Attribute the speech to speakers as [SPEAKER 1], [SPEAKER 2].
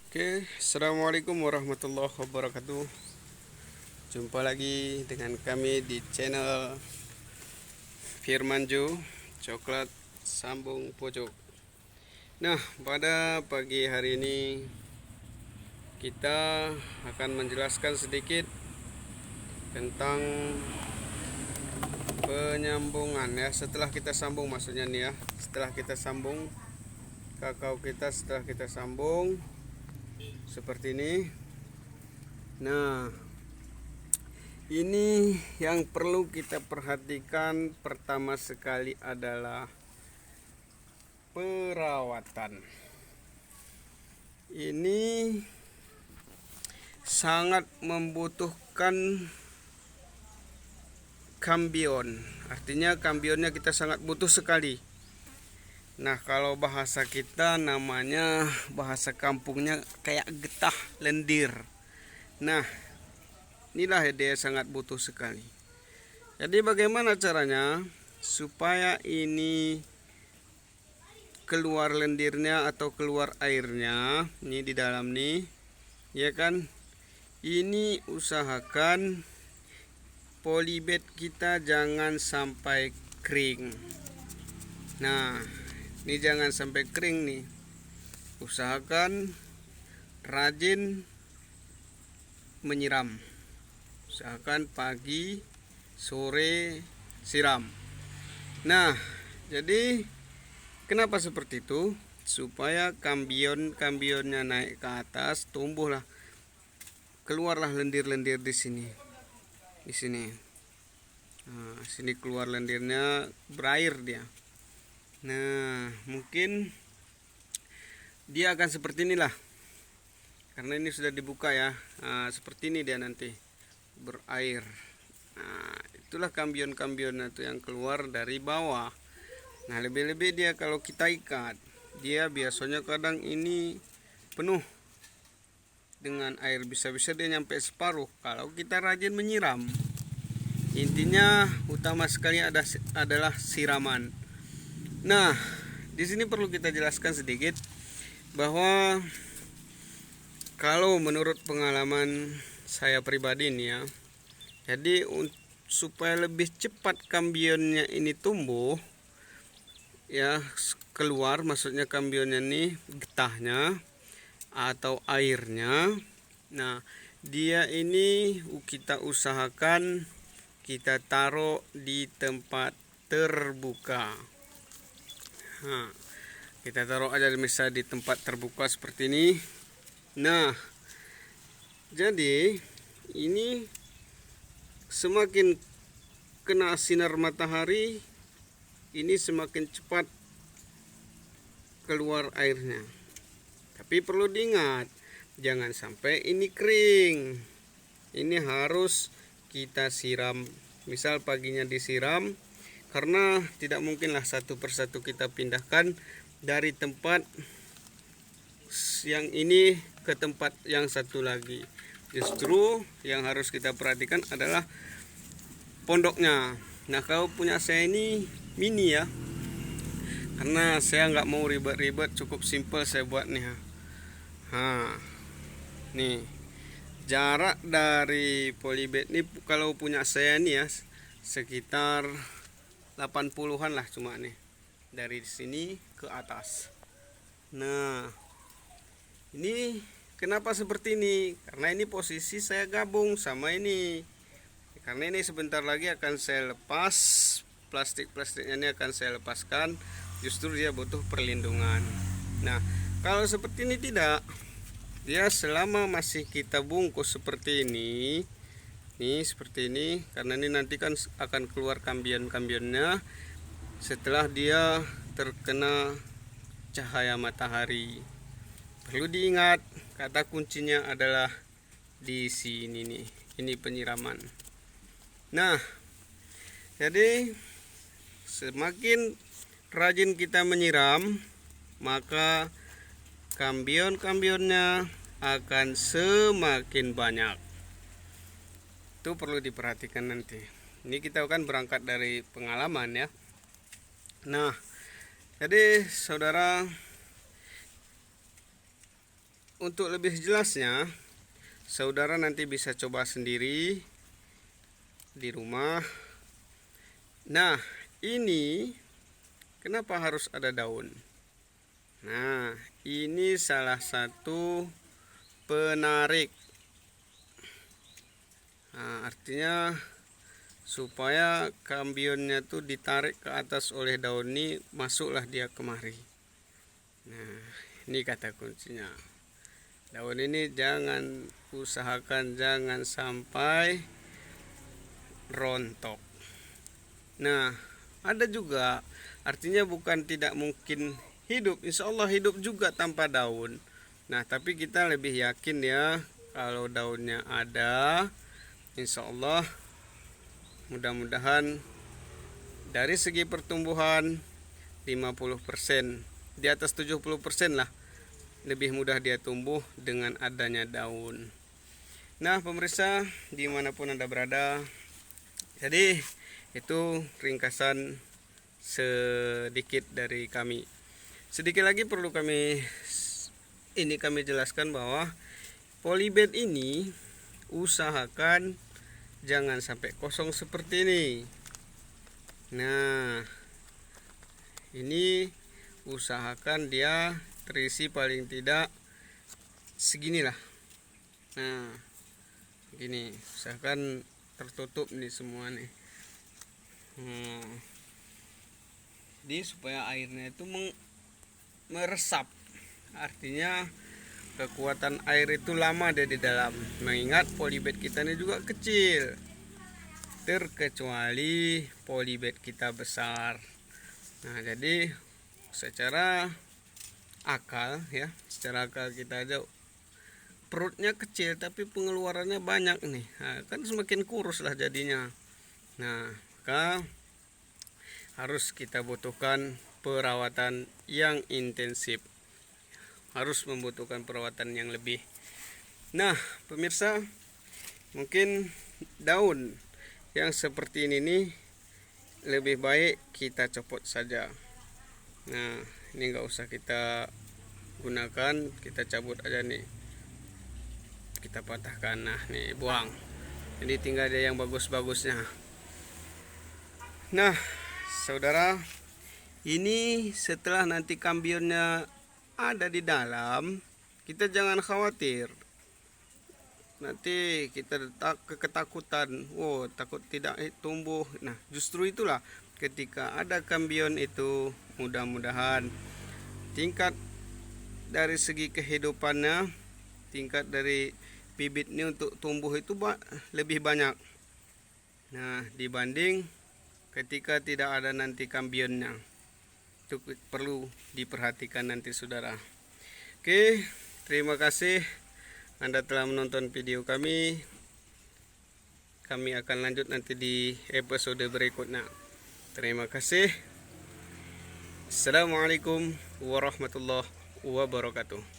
[SPEAKER 1] Oke, assalamualaikum warahmatullahi wabarakatuh. Jumpa lagi dengan kami di channel Firmanjo Coklat Sambung Pojok. Nah, pada pagi hari ini kita akan menjelaskan sedikit tentang penyambungan ya. Setelah kita sambung, maksudnya nih ya, setelah kita sambung kakao kita, setelah kita sambung seperti ini. Nah, ini yang perlu kita perhatikan pertama sekali adalah perawatan. Ini sangat membutuhkan kambion. Artinya kambionnya kita sangat butuh sekali. Nah, kalau bahasa kita namanya, bahasa kampungnya kayak getah lendir. Nah, inilah dia sangat butuh sekali. Jadi bagaimana caranya supaya ini keluar lendirnya atau keluar airnya? Ini di dalam nih, ya kan? Ini usahakan polybag kita jangan sampai kering. Nah, ini jangan sampai kering nih. Usahakan rajin menyiram. Usahakan pagi, sore siram. Nah, jadi kenapa seperti itu? Supaya kambion-kambionnya naik ke atas, tumbuhlah, keluarlah lendir-lendir di sini. Di sini. Nah, sini keluar lendirnya, berair dia. Nah, mungkin dia akan seperti inilah. Karena ini sudah dibuka ya. Nah, seperti ini dia nanti berair. Nah, itulah kambion-kambionnya itu yang keluar dari bawah. Nah, lebih-lebih dia kalau kita ikat, dia biasanya kadang ini penuh dengan air, bisa-bisa dia nyampe separuh kalau kita rajin menyiram. Intinya utama sekali adalah siraman. Nah, di sini perlu kita jelaskan sedikit bahwa kalau menurut pengalaman saya pribadi nih ya, jadi supaya lebih cepat kambionnya ini tumbuh ya, keluar, maksudnya kambionnya nih getahnya atau airnya. Nah, dia ini kita usahakan kita taruh di tempat terbuka. Nah, kita taruh aja misalnya di tempat terbuka seperti ini. Nah, jadi ini semakin kena sinar matahari, ini semakin cepat keluar airnya. Tapi perlu diingat, jangan sampai ini kering. Ini harus kita siram. Misal paginya disiram, karena tidak mungkinlah satu persatu kita pindahkan dari tempat yang ini ke tempat yang satu lagi. Justru yang harus kita perhatikan adalah pondoknya. Nah, kalau punya saya ini mini ya, karena saya nggak mau ribet-ribet, cukup simple saya buat nih. Nih jarak dari polybag ini kalau punya saya nih ya sekitar 80-an lah cuma nih, dari sini ke atas. Nah, ini kenapa seperti ini? Karena ini posisi saya gabung sama ini. Karena ini sebentar lagi akan saya lepas, plastiknya ini akan saya lepaskan. Justru dia butuh perlindungan. Nah, kalau seperti ini tidak, dia selama masih kita bungkus seperti ini, nih seperti ini, karena ini nanti kan akan keluar kambion-kambionnya setelah dia terkena cahaya matahari. Perlu diingat, kata kuncinya adalah di sini nih. Ini penyiraman. Nah, jadi semakin rajin kita menyiram, maka kambion-kambionnya akan semakin banyak. Itu perlu diperhatikan nanti. Ini kita akan berangkat dari pengalaman ya. Nah, jadi saudara, untuk lebih jelasnya, saudara nanti bisa coba sendiri di rumah. Nah, ini kenapa harus ada daun? Nah, ini salah satu penarik. Nah, artinya supaya kambionnya tuh ditarik ke atas oleh daun ini, masuklah dia kemari. Nah, ini kata kuncinya. Daun ini usahakan jangan sampai rontok. Nah, ada juga artinya bukan tidak mungkin hidup, insya Allah hidup juga tanpa daun. Nah, tapi kita lebih yakin ya kalau daunnya ada, insya Allah mudah-mudahan dari segi pertumbuhan 50%, di atas 70% lah, lebih mudah dia tumbuh dengan adanya daun. Nah, pemirsa dimanapun Anda berada, jadi itu ringkasan sedikit dari kami. Sedikit lagi perlu kami jelaskan bahwa polybed ini usahakan jangan sampai kosong seperti ini. Nah, ini usahakan dia terisi paling tidak seginilah. Nah, gini, usahakan tertutup nih semua nih. Jadi supaya airnya itu meresap, artinya kekuatan air itu lama ada di dalam. Mengingat polybed kita ini juga kecil, terkecuali polybed kita besar. Nah, jadi secara akal kita aja, perutnya kecil tapi pengeluarannya banyak nih. Nah, kan semakin kurus lah jadinya. Nah, maka harus kita butuhkan perawatan yang intensif, harus membutuhkan perawatan yang lebih. Nah, pemirsa, mungkin daun yang seperti ini nih lebih baik kita copot saja. Nah, ini nggak usah kita gunakan, kita cabut aja nih, kita patahkan. Nah, nih buang. Jadi tinggal ada yang bagus-bagusnya. Nah, saudara, ini setelah nanti kambionnya ada di dalam, kita jangan khawatir. Nanti kita ketakutan, takut tidak tumbuh. Nah, justru itulah ketika ada kambion itu, mudah-mudahan tingkat dari segi kehidupannya, tingkat dari bibit ini untuk tumbuh itu lebih banyak. Nah, dibanding ketika tidak ada nanti kambionnya. Itu perlu diperhatikan nanti saudara. Oke, terima kasih Anda telah menonton video kami. Kami akan lanjut nanti di episode berikutnya. Terima kasih. Assalamualaikum warahmatullahi wabarakatuh.